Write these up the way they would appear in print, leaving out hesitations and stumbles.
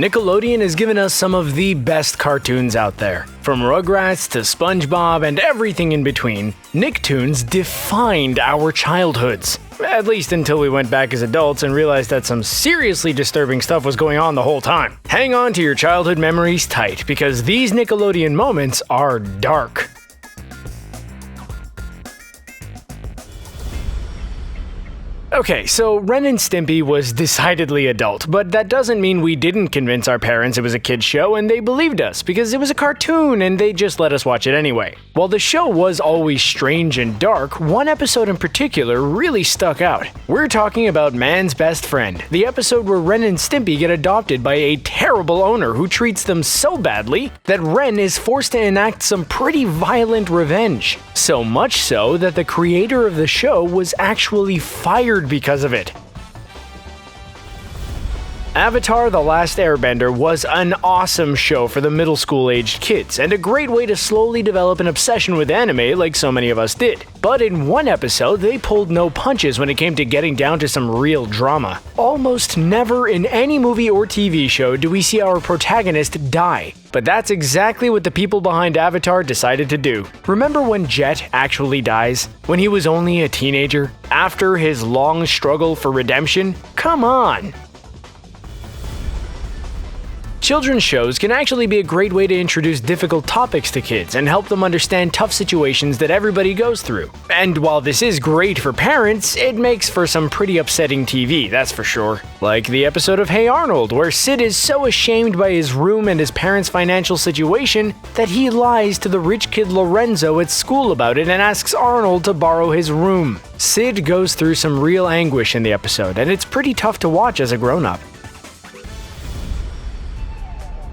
Nickelodeon has given us some of the best cartoons out there. From Rugrats to Spongebob and everything in between, Nicktoons defined our childhoods. At least until we went back as adults and realized that some seriously disturbing stuff was going on the whole time. Hang on to your childhood memories tight, because these Nickelodeon moments are dark. Okay, so Ren and Stimpy was decidedly adult, but that doesn't mean we didn't convince our parents it was a kid's show and they believed us, because it was a cartoon and they just let us watch it anyway. While the show was always strange and dark, one episode in particular really stuck out. We're talking about Man's Best Friend, the episode where Ren and Stimpy get adopted by a terrible owner who treats them so badly that Ren is forced to enact some pretty violent revenge. So much so that the creator of the show was actually fired because of it. Avatar: The Last Airbender was an awesome show for the middle school-aged kids, and a great way to slowly develop an obsession with anime like so many of us did. But in one episode, they pulled no punches when it came to getting down to some real drama. Almost never in any movie or TV show do we see our protagonist die. But that's exactly what the people behind Avatar decided to do. Remember when Jet actually dies? When he was only a teenager? After his long struggle for redemption? Come on! Children's shows can actually be a great way to introduce difficult topics to kids and help them understand tough situations that everybody goes through. And while this is great for parents, it makes for some pretty upsetting TV, that's for sure. Like the episode of Hey Arnold, where Sid is so ashamed by his room and his parents' financial situation that he lies to the rich kid Lorenzo at school about it and asks Arnold to borrow his room. Sid goes through some real anguish in the episode, and it's pretty tough to watch as a grown-up.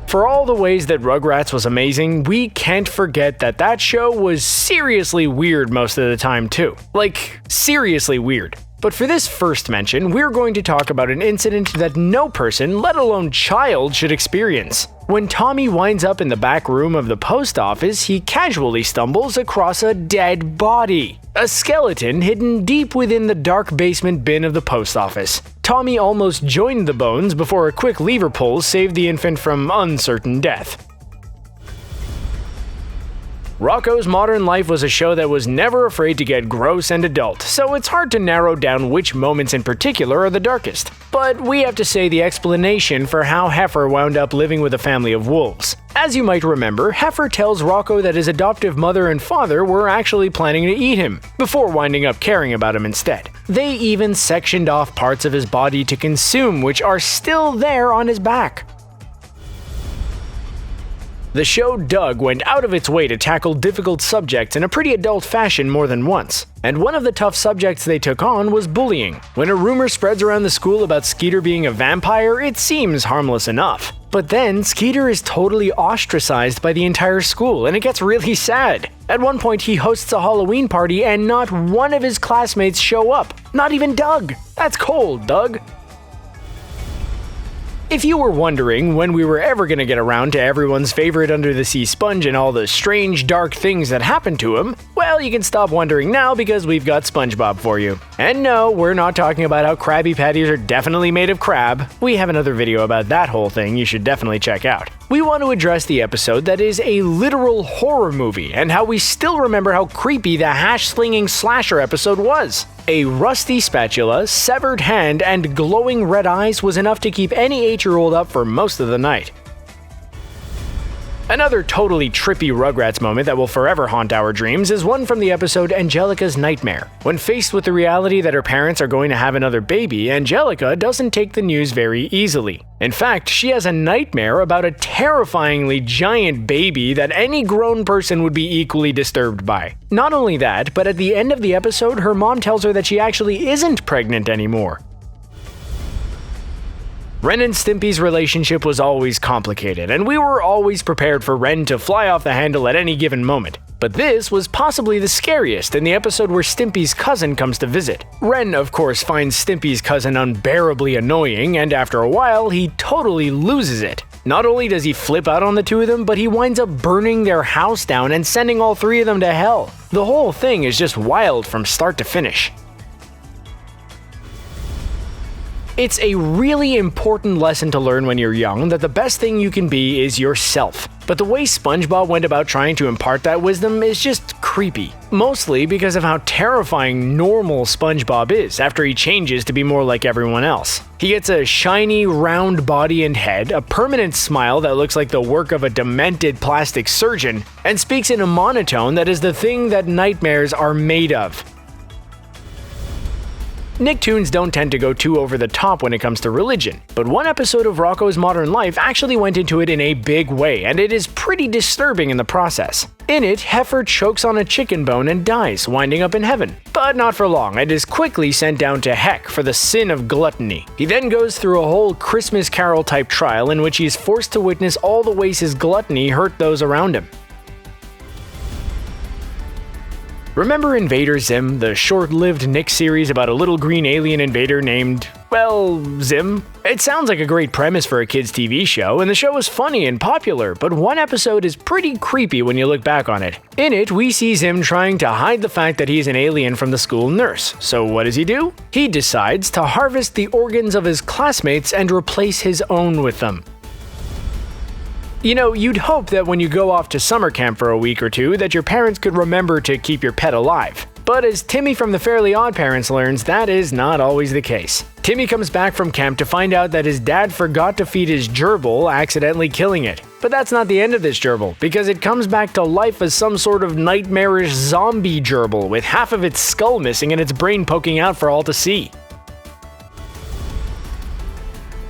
For all the ways that Rugrats was amazing, we can't forget that that show was seriously weird most of the time too. Like, seriously weird. But for this first mention, we're going to talk about an incident that no person, let alone child, should experience. When Tommy winds up in the back room of the post office, he casually stumbles across a dead body. A skeleton hidden deep within the dark basement bin of the post office. Tommy almost joined the bones before a quick lever pull saved the infant from uncertain death. Rocko's Modern Life was a show that was never afraid to get gross and adult, so it's hard to narrow down which moments in particular are the darkest. But we have to say the explanation for how Heffer wound up living with a family of wolves. As you might remember, Heffer tells Rocko that his adoptive mother and father were actually planning to eat him, before winding up caring about him instead. They even sectioned off parts of his body to consume, which are still there on his back. The show Doug went out of its way to tackle difficult subjects in a pretty adult fashion more than once. And one of the tough subjects they took on was bullying. When a rumor spreads around the school about Skeeter being a vampire, it seems harmless enough. But then, Skeeter is totally ostracized by the entire school, and it gets really sad. At one point, he hosts a Halloween party and not one of his classmates show up. Not even Doug. That's cold, Doug. If you were wondering when we were ever going to get around to everyone's favorite under-the-sea sponge and all the strange, dark things that happened to him, well, you can stop wondering now because we've got Spongebob for you. And no, we're not talking about how Krabby Patties are definitely made of crab. We have another video about that whole thing you should definitely check out. We want to address the episode that is a literal horror movie and how we still remember how creepy the hash-slinging slasher episode was. A rusty spatula, severed hand, and glowing red eyes was enough to keep any 8-year-old up for most of the night. Another totally trippy Rugrats moment that will forever haunt our dreams is one from the episode Angelica's Nightmare. When faced with the reality that her parents are going to have another baby, Angelica doesn't take the news very easily. In fact, she has a nightmare about a terrifyingly giant baby that any grown person would be equally disturbed by. Not only that, but at the end of the episode, her mom tells her that she actually isn't pregnant anymore. Ren and Stimpy's relationship was always complicated, and we were always prepared for Ren to fly off the handle at any given moment. But this was possibly the scariest in the episode where Stimpy's cousin comes to visit. Ren, of course, finds Stimpy's cousin unbearably annoying, and after a while, he totally loses it. Not only does he flip out on the two of them, but he winds up burning their house down and sending all three of them to hell. The whole thing is just wild from start to finish. It's a really important lesson to learn when you're young that the best thing you can be is yourself. But the way SpongeBob went about trying to impart that wisdom is just creepy. Mostly because of how terrifying normal SpongeBob is after he changes to be more like everyone else. He gets a shiny, round body and head, a permanent smile that looks like the work of a demented plastic surgeon, and speaks in a monotone that is the thing that nightmares are made of. Nicktoons don't tend to go too over the top when it comes to religion, but one episode of Rocko's Modern Life actually went into it in a big way, and it is pretty disturbing in the process. In it, Heffer chokes on a chicken bone and dies, winding up in heaven. But not for long, and is quickly sent down to heck for the sin of gluttony. He then goes through a whole Christmas Carol type trial in which he is forced to witness all the ways his gluttony hurt those around him. Remember Invader Zim, the short-lived Nick series about a little green alien invader named, well, Zim? It sounds like a great premise for a kid's TV show, and the show is funny and popular, but one episode is pretty creepy when you look back on it. In it, we see Zim trying to hide the fact that he's an alien from the school nurse. So what does he do? He decides to harvest the organs of his classmates and replace his own with them. You know, you'd hope that when you go off to summer camp for a week or two that your parents could remember to keep your pet alive. But as Timmy from the Fairly Odd Parents learns, that is not always the case. Timmy comes back from camp to find out that his dad forgot to feed his gerbil, accidentally killing it. But that's not the end of this gerbil, because it comes back to life as some sort of nightmarish zombie gerbil with half of its skull missing and its brain poking out for all to see.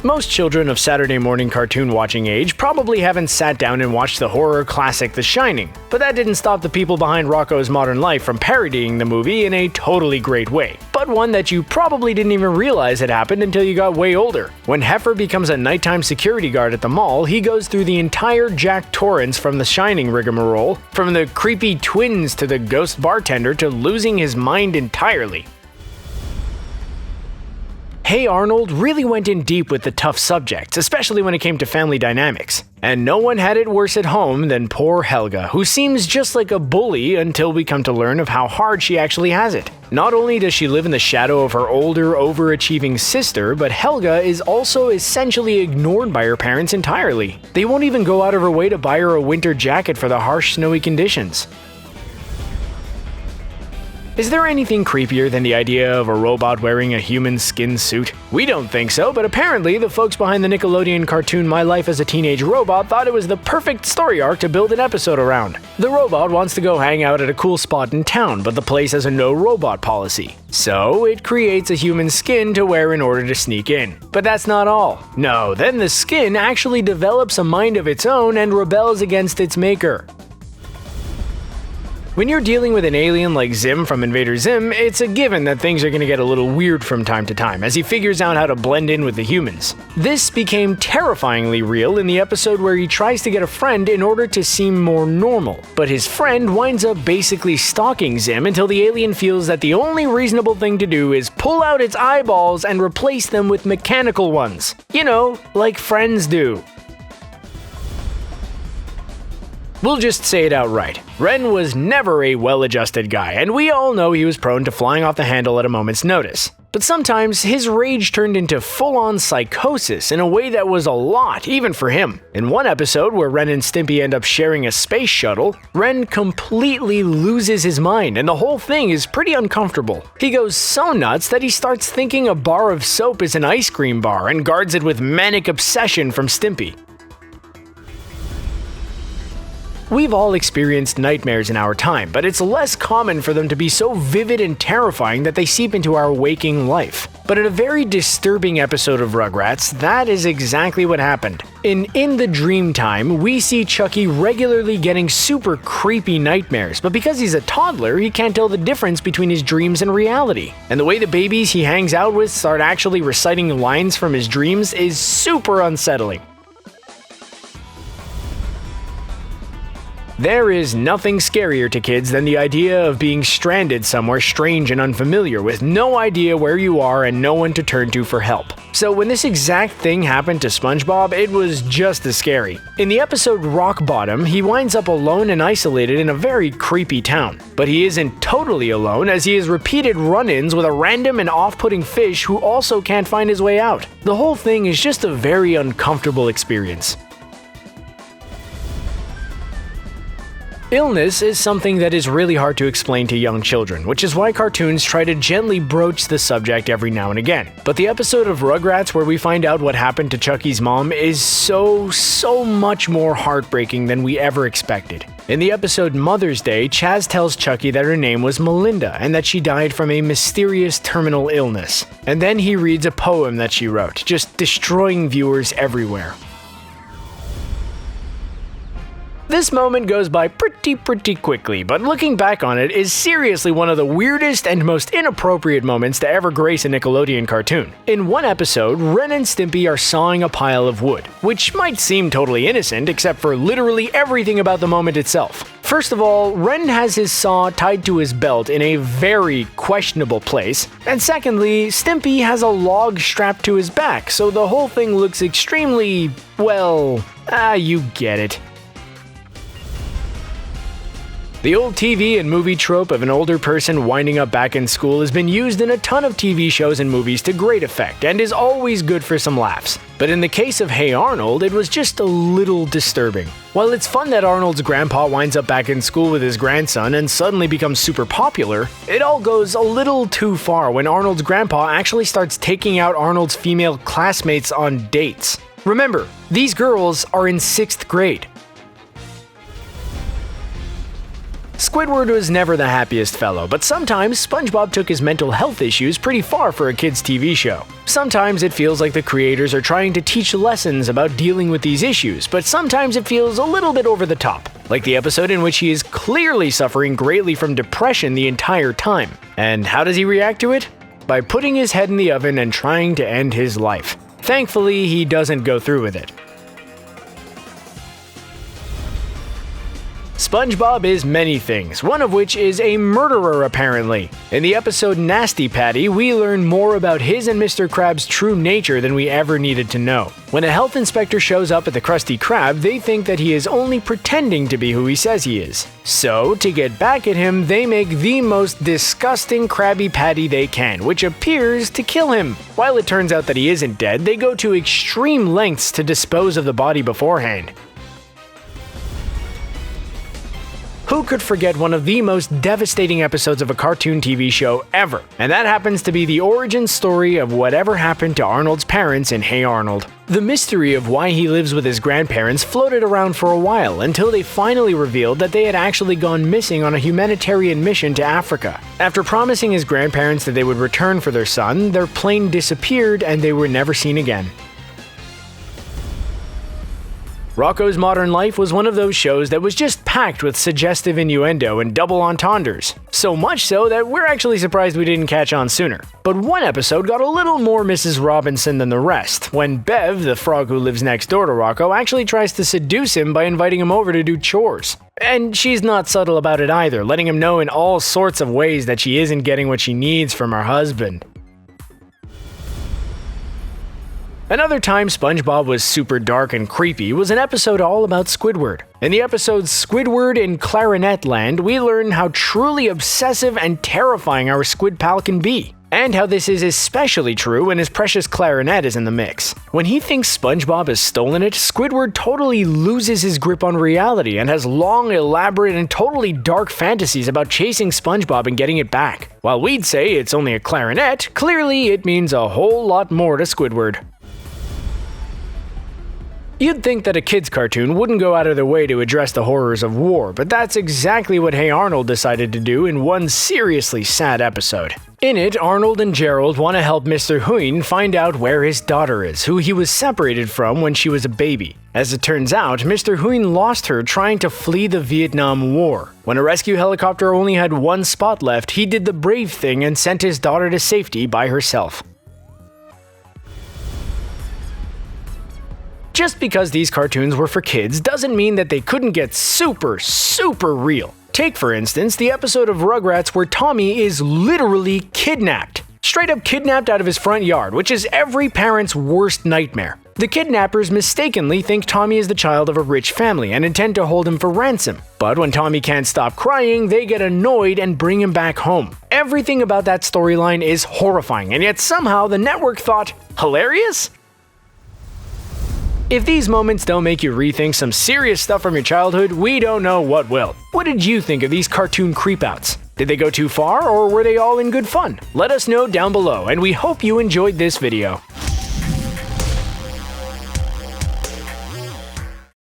Most children of Saturday morning cartoon watching age probably haven't sat down and watched the horror classic The Shining, but that didn't stop the people behind Rocko's Modern Life from parodying the movie in a totally great way, but one that you probably didn't even realize had happened until you got way older. When Heffer becomes a nighttime security guard at the mall, he goes through the entire Jack Torrance from The Shining rigmarole, from the creepy twins to the ghost bartender to losing his mind entirely. Hey Arnold really went in deep with the tough subjects, especially when it came to family dynamics. And no one had it worse at home than poor Helga, who seems just like a bully until we come to learn of how hard she actually has it. Not only does she live in the shadow of her older, overachieving sister, but Helga is also essentially ignored by her parents entirely. They won't even go out of her way to buy her a winter jacket for the harsh, snowy conditions. Is there anything creepier than the idea of a robot wearing a human skin suit? We don't think so, but apparently the folks behind the Nickelodeon cartoon My Life as a Teenage Robot thought it was the perfect story arc to build an episode around. The robot wants to go hang out at a cool spot in town, but the place has a no robot policy. So it creates a human skin to wear in order to sneak in. But that's not all. No, then the skin actually develops a mind of its own and rebels against its maker. When you're dealing with an alien like Zim from Invader Zim, it's a given that things are going to get a little weird from time to time as he figures out how to blend in with the humans. This became terrifyingly real in the episode where he tries to get a friend in order to seem more normal, but his friend winds up basically stalking Zim until the alien feels that the only reasonable thing to do is pull out its eyeballs and replace them with mechanical ones. You know, like friends do. We'll just say it outright. Ren was never a well-adjusted guy, and we all know he was prone to flying off the handle at a moment's notice. But sometimes his rage turned into full-on psychosis in a way that was a lot, even for him. In one episode where Ren and Stimpy end up sharing a space shuttle, Ren completely loses his mind, and the whole thing is pretty uncomfortable. He goes so nuts that he starts thinking a bar of soap is an ice cream bar and guards it with manic obsession from Stimpy. We've all experienced nightmares in our time, but it's less common for them to be so vivid and terrifying that they seep into our waking life. But in a very disturbing episode of Rugrats, that is exactly what happened. In the Dream Time, we see Chucky regularly getting super creepy nightmares, but because he's a toddler, he can't tell the difference between his dreams and reality. And the way the babies he hangs out with start actually reciting lines from his dreams is super unsettling. There is nothing scarier to kids than the idea of being stranded somewhere strange and unfamiliar with no idea where you are and no one to turn to for help. So when this exact thing happened to SpongeBob, it was just as scary. In the episode Rock Bottom, he winds up alone and isolated in a very creepy town. But he isn't totally alone, as he has repeated run-ins with a random and off-putting fish who also can't find his way out. The whole thing is just a very uncomfortable experience. Illness is something that is really hard to explain to young children, which is why cartoons try to gently broach the subject every now and again. But the episode of Rugrats where we find out what happened to Chucky's mom is so much more heartbreaking than we ever expected. In the episode Mother's Day, Chaz tells Chucky that her name was Melinda and that she died from a mysterious terminal illness. And then he reads a poem that she wrote, just destroying viewers everywhere. This moment goes by pretty quickly, but looking back on it is seriously one of the weirdest and most inappropriate moments to ever grace a Nickelodeon cartoon. In one episode, Ren and Stimpy are sawing a pile of wood, which might seem totally innocent except for literally everything about the moment itself. First of all, Ren has his saw tied to his belt in a very questionable place, and secondly, Stimpy has a log strapped to his back, so the whole thing looks extremely, well, you get it. The old TV and movie trope of an older person winding up back in school has been used in a ton of TV shows and movies to great effect and is always good for some laughs. But in the case of Hey Arnold, it was just a little disturbing. While it's fun that Arnold's grandpa winds up back in school with his grandson and suddenly becomes super popular, it all goes a little too far when Arnold's grandpa actually starts taking out Arnold's female classmates on dates. Remember, these girls are in 6th grade. Squidward was never the happiest fellow, but sometimes SpongeBob took his mental health issues pretty far for a kid's TV show. Sometimes it feels like the creators are trying to teach lessons about dealing with these issues, but sometimes it feels a little bit over the top, like the episode in which he is clearly suffering greatly from depression the entire time. And how does he react to it? By putting his head in the oven and trying to end his life. Thankfully, he doesn't go through with it. SpongeBob is many things, one of which is a murderer apparently. In the episode Nasty Patty, we learn more about his and Mr. Krabs' true nature than we ever needed to know. When a health inspector shows up at the Krusty Krab, they think that he is only pretending to be who he says he is. So, to get back at him, they make the most disgusting Krabby Patty they can, which appears to kill him. While it turns out that he isn't dead, they go to extreme lengths to dispose of the body beforehand. Who could forget one of the most devastating episodes of a cartoon TV show ever? And that happens to be the origin story of whatever happened to Arnold's parents in Hey Arnold. The mystery of why he lives with his grandparents floated around for a while until they finally revealed that they had actually gone missing on a humanitarian mission to Africa. After promising his grandparents that they would return for their son, their plane disappeared and they were never seen again. Rocko's Modern Life was one of those shows that was just packed with suggestive innuendo and double entendres. So much so that we're actually surprised we didn't catch on sooner. But one episode got a little more Mrs. Robinson than the rest, when Bev, the frog who lives next door to Rocko, actually tries to seduce him by inviting him over to do chores. And she's not subtle about it either, letting him know in all sorts of ways that she isn't getting what she needs from her husband. Another time SpongeBob was super dark and creepy was an episode all about Squidward. In the episode Squidward in Clarinet Land, we learn how truly obsessive and terrifying our squid pal can be, and how this is especially true when his precious clarinet is in the mix. When he thinks SpongeBob has stolen it, Squidward totally loses his grip on reality and has long, elaborate, and totally dark fantasies about chasing SpongeBob and getting it back. While we'd say it's only a clarinet, clearly it means a whole lot more to Squidward. You'd think that a kids' cartoon wouldn't go out of their way to address the horrors of war, but that's exactly what Hey Arnold decided to do in one seriously sad episode. In it, Arnold and Gerald want to help Mr. Huyn find out where his daughter is, who he was separated from when she was a baby. As it turns out, Mr. Huyn lost her trying to flee the Vietnam War. When a rescue helicopter only had one spot left, he did the brave thing and sent his daughter to safety by herself. Just because these cartoons were for kids doesn't mean that they couldn't get super real. Take, for instance, the episode of Rugrats where Tommy is literally kidnapped. straight up kidnapped out of his front yard, which is every parent's worst nightmare. The kidnappers mistakenly think Tommy is the child of a rich family and intend to hold him for ransom. But when Tommy can't stop crying, they get annoyed and bring him back home. Everything about that storyline is horrifying, and yet somehow the network thought, hilarious? If these moments don't make you rethink some serious stuff from your childhood, we don't know what will. What did you think of these cartoon creepouts? Did they go too far, or were they all in good fun? Let us know down below, and we hope you enjoyed this video.